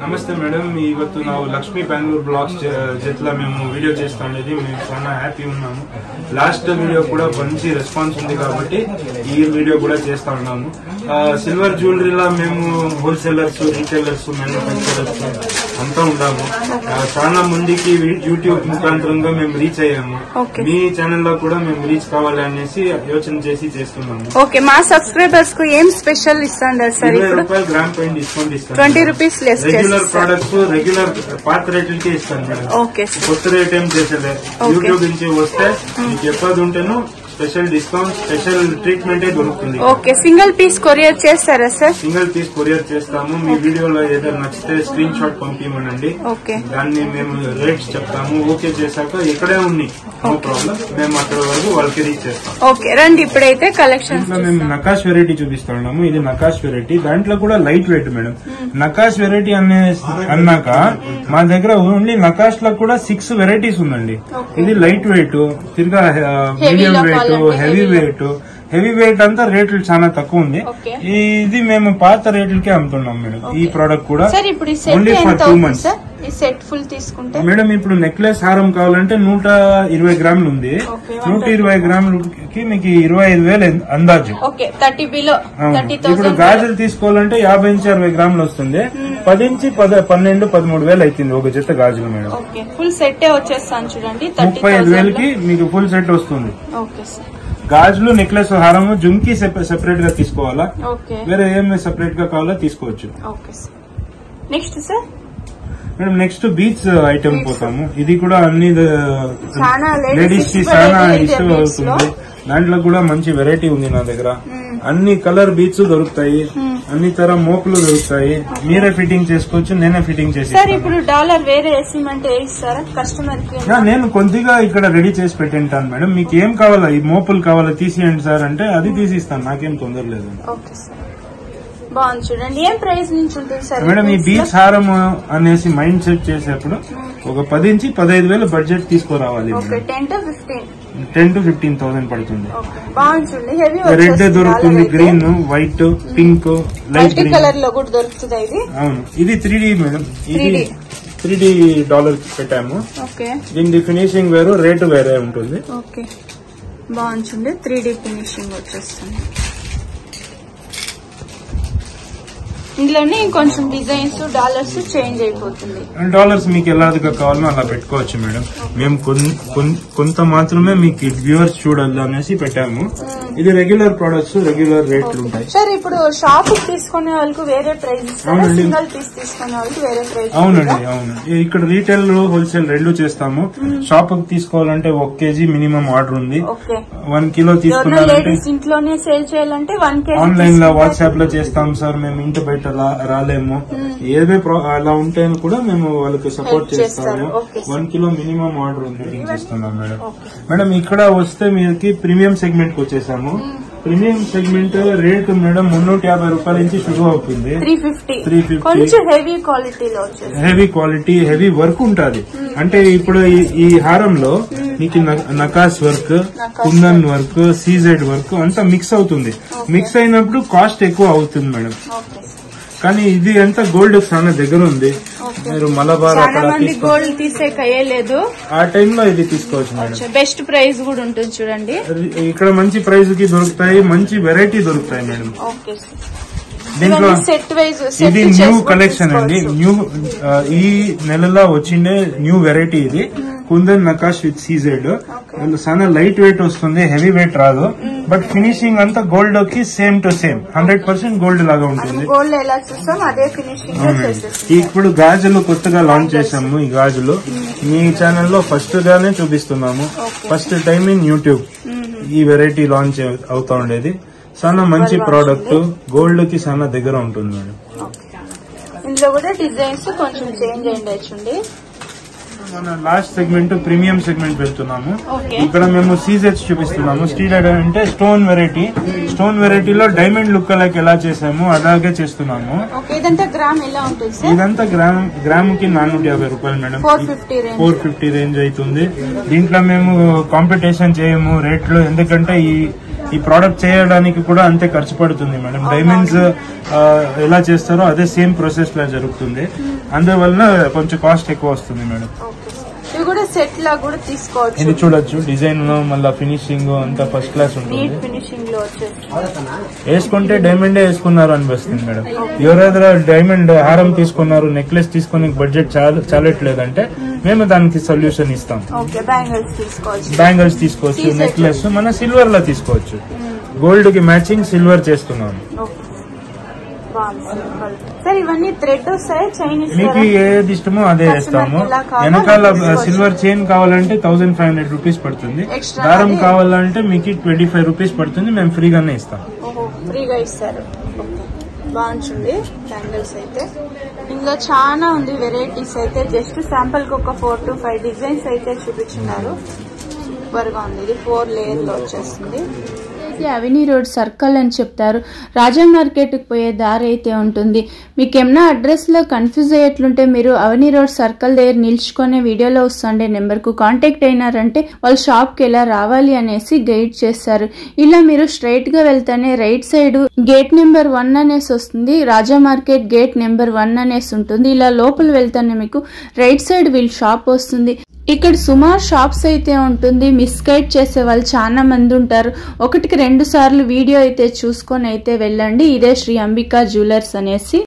నమస్తే మేడం, ಇವತ್ತು ನಾವು లక్ష్మీ బెంగళూరు బ్లాగ్స్ జట్లా మేము వీడియో చేస్తా ఉండేది. మేము చాలా హ్యాపీ ఉన్నాము. లాస్ట్ వీడియో కూడా మంచి రెస్పాన్స్ ఉంది కాబట్టి ఈ వీడియో కూడా చేస్తా ఉన్నాము. సిల్వర్ జ్యువెలరీలా మేము హోల్సేలర్స్, రీటైలర్స్, మ్యానుఫ్యాక్చరర్స్ అంతా ఉన్నాము. చాలా మందికి యూట్యూబ్ ముఖాంతరంగా మేము రీచ్ అయ్యాము. మీ ఛానల్ లో కూడా మేము రీచ్ కావాలి అనేసి యోచన చేసి చేస్తున్నాము. ఓకే, మా సబ్స్క్రైబర్స్ కు ఏం స్పెషల్ ఇస్తున్నారు సార్? 20 రూపాయలు గ్రామ్ పైన డిస్కౌంట్ ఇస్తాను. 20 rupees less. Regular products regular పాత రేట్లకి ఇస్తాను మేడం. కొత్త రేట్ ఏం చేసేది. యూట్యూబ్ నుంచి వస్తే మీకు ఎప్పటి ఉంటేనో స్పెషల్ డిస్కౌంట్, స్పెషల్ ట్రీట్మెంట్ దొరుకుతుంది. ఓకే, సింగిల్ పీస్ కొరియర్ చేస్తారా సార్? సింగిల్ పీస్ కొరియర్ చేస్తాము. మీ వీడియోలో ఏదైనా నచ్చితే స్క్రీన్ షాట్ పంపించండి. దాన్ని మేము రేట్స్ చెప్తాము. ఓకే చేశాక ఇక్కడే ఉంది, నో ప్రాబ్లం. మేము అక్కడ వరకు వాళ్ళకి రీచ్ చేస్తాం. ఓకే రండి, ఇప్పుడైతే కలెక్షన్ మేము నకాష్ వెరైటీ చూపిస్తున్నాము. ఇది నకాష్ వెరైటీ, దాంట్లో కూడా light weight madam. Nakash variety అన్నాక మా దగ్గర ఓన్లీ నకాష్ లో కూడా 6 వెరైటీస్ ఉందండి. ఇది లైట్ వెయిట్, తిరిగా మీడియం వెయిట్, హెవీ వెయిట్ అంతా రేట్లు చాలా తక్కువ ఉంది. ఇది మేము పాత రేట్లకే అమ్ముతున్నాం మేడం. ఈ ప్రోడక్ట్ కూడా ఓన్లీ ఫర్ 2 months. మేడం ఇప్పుడు నెక్లెస్ హారం కావాలంటే 120 గ్రాములు ఉంది. 120 గ్రాములకి మీకు 25,000 అందాజు. ఇప్పుడు గాజులు తీసుకోవాలంటే 50 నుంచి 60 గ్రాములు వస్తుంది. 10 నుంచి 12, 13,000 అవుతుంది ఒక జత గాజులు మేడం. ఫుల్ సెట్ వచ్చేస్తాను చూడండి. 35,000కి మీకు ఫుల్ సెట్ వస్తుంది. గాజులు, నెక్లెస్, హారము, జుంకి సెపరేట్ గా తీసుకోవాలా, వేరే ఏమి సెపరేట్ గా కావాలా తీసుకోవచ్చు. Next sir madam next beach item పోతాము. ఇది కూడా అన్ని లేడీస్ కి చాలా ఇష్టం అవుతుంది. దాంట్లో కూడా మంచి వెరైటీ ఉంది నా దగ్గర. అన్ని కలర్ బీచ్ దొరుకుతాయి, అన్ని తరం మోపులు దొరుకుతాయి. మీరే ఫిట్టింగ్ చేసుకోవచ్చు, నేనే ఫిట్టింగ్ చేసి. ఇప్పుడు డాలర్ వేరే వేసిమంటే ఇస్తారా కస్టమర్ కి? నేను కొద్దిగా ఇక్కడ రెడీ చేసి పెట్టింటాను మేడం. మీకు ఏం కావాలా, ఈ మోపులు కావాలా తీసియండి సార్ అంటే అది తీసిస్తాను, నాకేం తొందర లేదు. బాగుంది చూడండి. ఏం ప్రైస్ నుంచి ఉంటుంది సార్ మేడం? ఈ బీచ్ హారం అనేసి మైండ్ సెట్ చేసేప్పుడు ఒక 10 నుంచి 15,000 బడ్జెట్ తీసుకురావాలి. 10 to 15,000 పడుతుంది. రెడ్ దొరుకుతుంది, green, white, pink, light colour లో కూడా దొరుకుతుంది. అవును, ఇది 3D మేడం. ఇది 3D డాలర్ పెట్టాము. దీని ఫినిషింగ్ వేరు, రేటు వేరే ఉంటుంది. బాగుంది, 3D ఫినిషింగ్ వచ్చేస్తుంది. ఇందులోనే కొంచెం డిజైన్స్, డాలర్స్ చేంజ్ అయిపోతుంది. డాలర్స్ మీకు ఎలాగా కావాలో అలా పెట్టుకోవచ్చు మేడం. మేము కొంత మాత్రమే మీకు వ్యూవర్స్ చూడాలి అనేసి పెట్టాము. ఇది రెగ్యులర్ ప్రొడక్ట్స్, రెగ్యులర్ రేట్లు ఉంటాయి. సార్ ఇప్పుడు షాప్ తీసుకునే వాళ్ళకి వేరే ప్రైస్, సింగిల్ పీస్ తీసుకునే వాళ్ళకి వేరే ప్రైస్? అవునండి, అవును. ఇక్కడ రీటైల్, హోల్సేల్ రెండు చేస్తాము. షాప్ తీసుకోవాలంటే 1 kg మినిమం ఆర్డర్ ఉంది. 1 కిలో తీసుకున్నారంటే ఇంట్లోనే సేల్ చేయాలంటే 1 kg ఆన్లైన్ లో, వాట్సాప్ లో చేస్తాం సార్. మేము ఇంటి బయట రాలేము. ఏదే అలా ఉంటే కూడా మేము వాళ్ళకి సపోర్ట్ చేస్తాము. 1 కిలో మినిమం ఆర్డర్ ఉంది చేస్తున్నాం మేడం. మేడం ఇక్కడ వస్తే మీకు ప్రీమియం సెగ్మెంట్ కి వచ్చేసాము. ప్రీమియం సెగ్మెంట్ రేట్ మేడం 350 రూపాయల నుంచి షురూ అవుతుంది. 350. హెవీ క్వాలిటీ, హెవీ వర్క్ ఉంటుంది. అంటే ఇప్పుడు ఈ హారంలో మీకు Nakas work, kundan work, CZ work అంతా మిక్స్ అవుతుంది. మిక్స్ అయినప్పుడు కాస్ట్ ఎక్కువ అవుతుంది మేడం. కానీ ఇది అంతా గోల్డ్ చాలా దగ్గర ఉంది. మీరు మలబార్ గోల్డ్ తీసే కయ్యలేదు, ఆ టైంలో ఇది తీసుకోవచ్చు మేడం. బెస్ట్ ప్రైస్ కూడా ఉంటుంది చూడండి. ఇక్కడ మంచి ప్రైస్ కి దొరుకుతాయి, మంచి వెరైటీ దొరుకుతాయి మేడం. దీంట్లో ఇది న్యూ కలెక్షన్ అండి. ఈ నెలలో వచ్చిండే న్యూ వెరైటీ ఇది. Kundan Nakash with CZ. చాలా లైట్ వెయిట్ వస్తుంది, హెవీ వెయిట్ రాదు. బట్ ఫినిషింగ్ అంతా గోల్డ్ కి సేమ్ టు సేమ్ 100% గోల్డ్ లాగా ఉంటుంది. ఇప్పుడు గాజులు కొత్తగా లాంచ్ చేసాము. ఈ గాజులు మీ ఛానల్లో ఫస్ట్ గానే చూపిస్తున్నాము. ఫస్ట్ టైం ఇన్ యూట్యూబ్ ఈ వెరైటీ లాంచ్ అవుతా ఉండేది. చాలా మంచి ప్రోడక్ట్, గోల్డ్ కి చాలా దగ్గర ఉంటుంది మేడం. ఇందులో కూడా డిజైన్స్ కొంచెం చేంజ్ అయ్యింది. మన లాస్ట్ సెగ్మెంట్ ప్రీమియం సెగ్మెంట్ వెళ్తున్నాము. ఇక్కడ మేము సీజెట్స్ చూపిస్తున్నాము. స్టీల్ అంటే స్టోన్ వెరైటీ. స్టోన్ వెరైటీలో డైమండ్ లుక్ లైక్ ఎలా చేసాము అలాగే చేస్తున్నాము. ఇదంతా గ్రామ్ కి 450 రూపాయలు మేడం. 450 రేంజ్ అవుతుంది. దీంట్లో మేము కాంపిటీషన్ చేయము రేట్లో, ఎందుకంటే ఈ ప్రోడక్ట్ చేయడానికి కూడా అంతే ఖర్చు పడుతుంది మేడం. డైమండ్స్ ఎలా చేస్తారో అదే సేమ్ ప్రాసెస్ లా జరుగుతుంది, అందువల్ల కొంచెం కాస్ట్ ఎక్కువ వస్తుంది మేడం. ఇవి కూడా సెట్ లా కూడా తీసుకోవచ్చు. ఇది చూడొచ్చు, డిజైన్ మళ్ళీ ఫినిషింగ్ అంతా ఫస్ట్ క్లాస్ ఉంటుంది. ఫినిషింగ్ లో వేసుకుంటే డైమండ్ వేసుకున్నారు అనిపిస్తుంది మేడం. ఎవరైనా డైమండ్ హారం తీసుకున్నారు, నెక్లెస్ తీసుకుని బడ్జెట్ చాలట్లేదంటే మేము దానికి సొల్యూషన్ ఇస్తాం. బ్యాంగిల్స్ తీసుకోవచ్చు, నెక్లెస్ మన సిల్వర్ లా తీసుకోవచ్చు. గోల్డ్ కి మ్యాచింగ్ సిల్వర్ చేస్తున్నాం. సార్ ఇవన్నీ థ్రెడ్ వస్తాయి, చైనీస్ మీకు ఏది ఇష్టమో అదే వేస్తాము. వెనకాల సిల్వర్ చైన్ కావాలంటే 1500 రూపీస్ పడుతుంది. దారం కావాలంటే మీకు 25 రూపీస్ పడుతుంది. మేము ఫ్రీగానే ఇస్తాం. ఫ్రీగా ఇస్తారు. బాగుంటుంది బ్యాంగిల్స్ అయితే. ఇంకా చాలా ఉంది వెరైటీస్ అయితే. జస్ట్ శాంపుల్ కి ఒక 4 to 5 డిజైన్స్ అయితే చూపించున్నారు. సూపర్ గా ఉంది. ఇది 4 లేయర్ లో వచ్చేస్తుంది. అవెనీ రోడ్ సర్కిల్ అని చెప్తారు. రాజా మార్కెట్ కి పోయే దారి అయితే ఉంటుంది. మీకు ఏమన్నా అడ్రస్ లో కన్ఫ్యూజ్ అయ్యేట్లుంటే మీరు అవెనీ రోడ్ సర్కిల్ దగ్గర నిల్చుకునే వీడియోలో వస్తుండే నెంబర్ కు కాంటాక్ట్ అయినారంటే వాళ్ళ షాప్ కి ఎలా రావాలి అనేసి గైడ్ చేస్తారు. ఇలా మీరు స్ట్రైట్ గా వెళ్తానే రైట్ సైడ్ గేట్ నెంబర్ 1 అనేసి వస్తుంది. రాజా మార్కెట్ గేట్ నెంబర్ 1 అనేసి ఉంటుంది. ఇలా లోపల వెళ్తానే మీకు రైట్ సైడ్ వీళ్ళ షాప్ వస్తుంది. ఇక్కడ సుమారు షాప్స్ అయితే ఉంటుంది. మిస్గైడ్ చేసే వాళ్ళు చాలా మంది ఉంటారు. 1కి 2 సార్లు వీడియో అయితే చూసుకొని అయితే వెళ్ళండి. ఇదే శ్రీ అంబికా జ్యువెలర్స్ అనేసి.